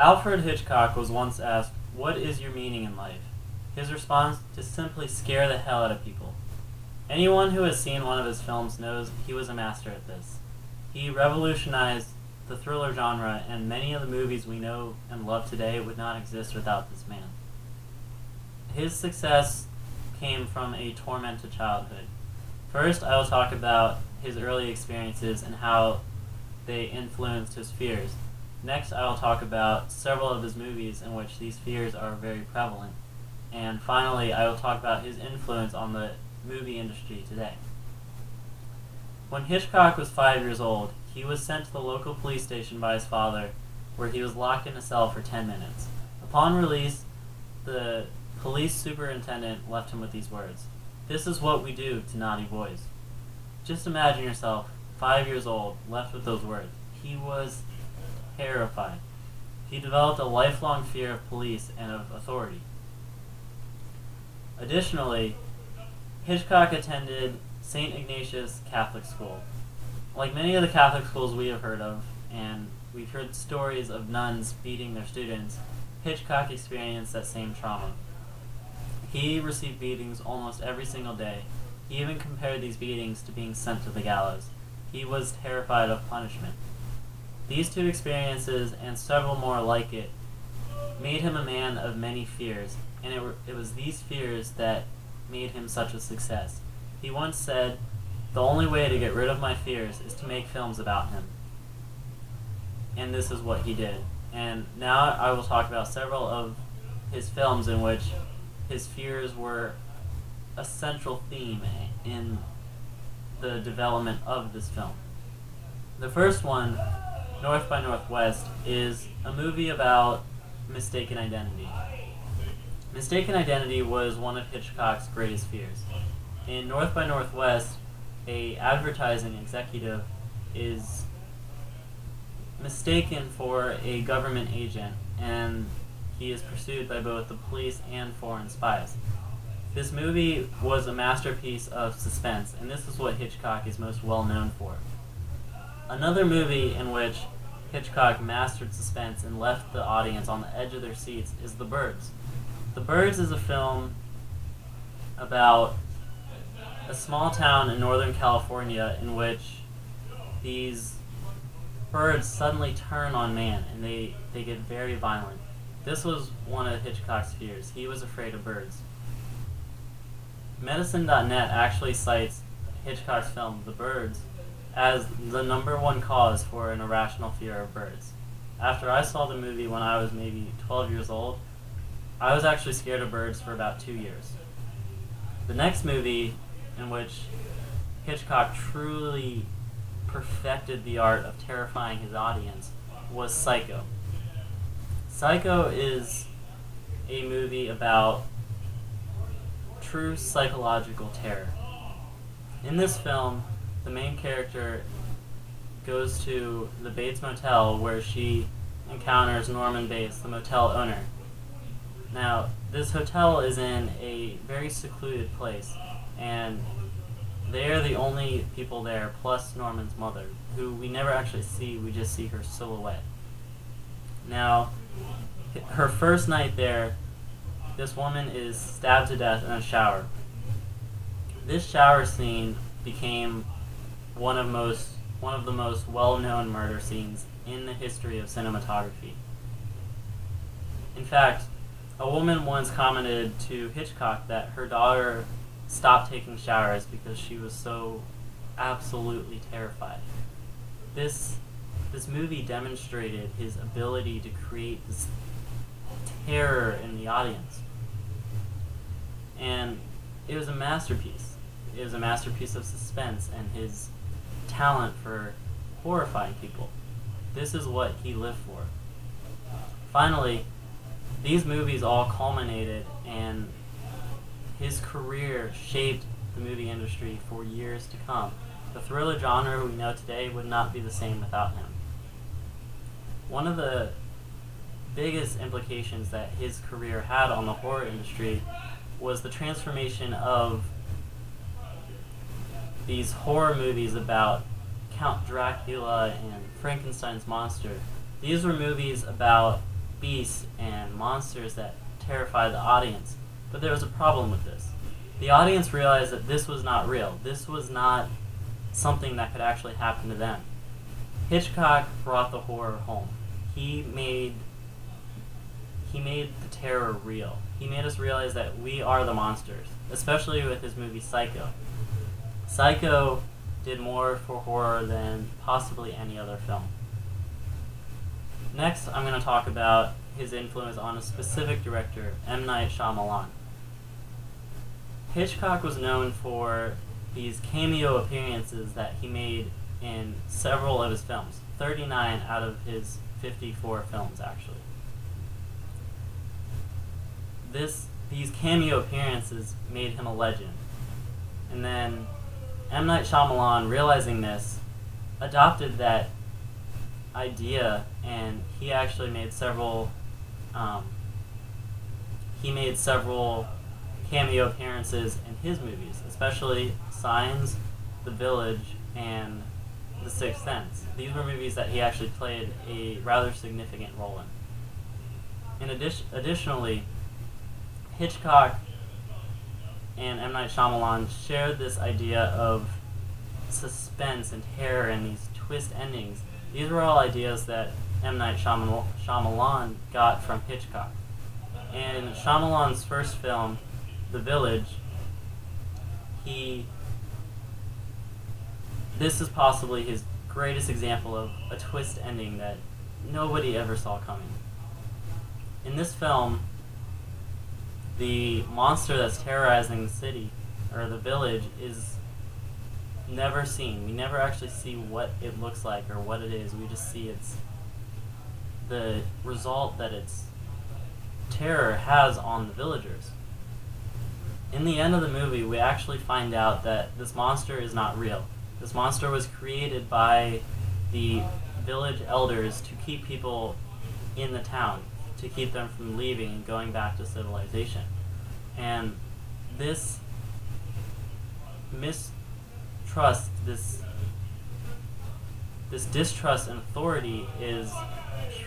Alfred Hitchcock was once asked, "What is your meaning in life?" His response: "To simply scare the hell out of people." Anyone who has seen one of his films knows he was a master at this. He revolutionized the thriller genre, and many of the movies we know and love today would not exist without this man. His success came from a tormented childhood. First, I will talk about his early experiences and how they influenced his fears. Next, I will talk about several of his movies in which these fears are very prevalent. And finally, I will talk about his influence on the movie industry today. When Hitchcock was 5 years old, he was sent to the local police station by his father, where he was locked in a cell for 10 minutes. Upon release, the police superintendent left him with these words: "This is what we do to naughty boys." Just imagine yourself, 5 years old, left with those words. He was terrified. He developed a lifelong fear of police and of authority. Additionally, Hitchcock attended St. Ignatius Catholic School. Like many of the Catholic schools we have heard of, and we've heard stories of nuns beating their students, Hitchcock experienced that same trauma. He received beatings almost every single day. He even compared these beatings to being sent to the gallows. He was terrified of punishment. These two experiences, and several more like it, made him a man of many fears, and it was these fears that made him such a success. He once said, "The only way to get rid of my fears is to make films about him." And this is what he did. And now I will talk about several of his films in which his fears were a central theme in the development of this film. The first one, North by Northwest, is a movie about mistaken identity. Mistaken identity was one of Hitchcock's greatest fears. In North by Northwest, a advertising executive is mistaken for a government agent, and he is pursued by both the police and foreign spies. This movie was a masterpiece of suspense, and this is what Hitchcock is most well known for. Another movie in which Hitchcock mastered suspense and left the audience on the edge of their seats is The Birds. The Birds is a film about a small town in Northern California in which these birds suddenly turn on man, and they get very violent. This was one of Hitchcock's fears. He was afraid of birds. Medicine.net actually cites Hitchcock's film, The Birds, as the #1 cause for an irrational fear of birds. After I saw the movie when I was maybe 12 years old, I was actually scared of birds for about 2 years. The next movie in which Hitchcock truly perfected the art of terrifying his audience was Psycho. Psycho is a movie about true psychological terror. In this film, the main character goes to the Bates Motel where she encounters Norman Bates, the motel owner. Now, this hotel is in a very secluded place, and they are the only people there, plus Norman's mother, who we never actually see, we just see her silhouette. Now, her first night there, this woman is stabbed to death in a shower. This shower scene became one of the most well-known murder scenes in the history of cinematography. In fact, a woman once commented to Hitchcock that her daughter stopped taking showers because she was so absolutely terrified. This movie demonstrated his ability to create this terror in the audience. And it was a masterpiece. It was a masterpiece of suspense and his talent for horrifying people. This is what he lived for. Finally, these movies all culminated, and his career shaped the movie industry for years to come. The thriller genre we know today would not be the same without him. One of the biggest implications that his career had on the horror industry was the transformation of these horror movies about Count Dracula and Frankenstein's monster. These were movies about beasts and monsters that terrify the audience. But there was a problem with this. The audience realized that this was not real. This was not something that could actually happen to them. Hitchcock brought the horror home. He made the terror real. He made us realize that we are the monsters, especially with his movie Psycho. Psycho did more for horror than possibly any other film. Next, I'm going to talk about his influence on a specific director, M. Night Shyamalan. Hitchcock was known for these cameo appearances that he made in several of his films, 39 out of his 54 films, actually. These cameo appearances made him a legend. And then M. Night Shyamalan, realizing this, adopted that idea, and he actually made several cameo appearances in his movies, especially Signs, The Village, and The Sixth Sense. These were movies that he actually played a rather significant role in. Additionally, Hitchcock and M. Night Shyamalan shared this idea of suspense and terror and these twist endings. These were all ideas that M. Night Shyamalan got from Hitchcock. In Shyamalan's first film, The Village, this is possibly his greatest example of a twist ending that nobody ever saw coming. In this film, the monster that's terrorizing the city, or the village, is never seen. We never actually see what it looks like or what it is. We just see the result that its terror has on the villagers. In the end of the movie, we actually find out that this monster is not real. This monster was created by the village elders to keep people in the town, to keep them from leaving and going back to civilization. And this mistrust, this distrust in authority is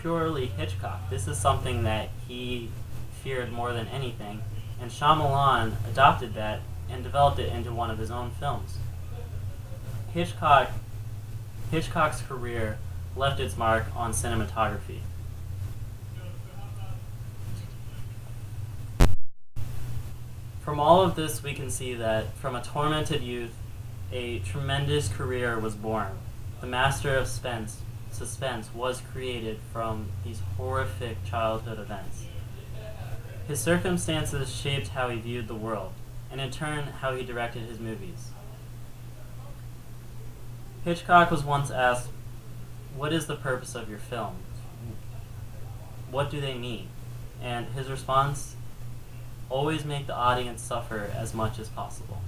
purely Hitchcock. This is something that he feared more than anything, and Shyamalan adopted that and developed it into one of his own films. Hitchcock's career left its mark on cinematography. From all of this, we can see that from a tormented youth, a tremendous career was born. The master of suspense was created from these horrific childhood events. His circumstances shaped how he viewed the world, and in turn, how he directed his movies. Hitchcock was once asked, "What is the purpose of your films? What do they mean?" And his response, "Always make the audience suffer as much as possible."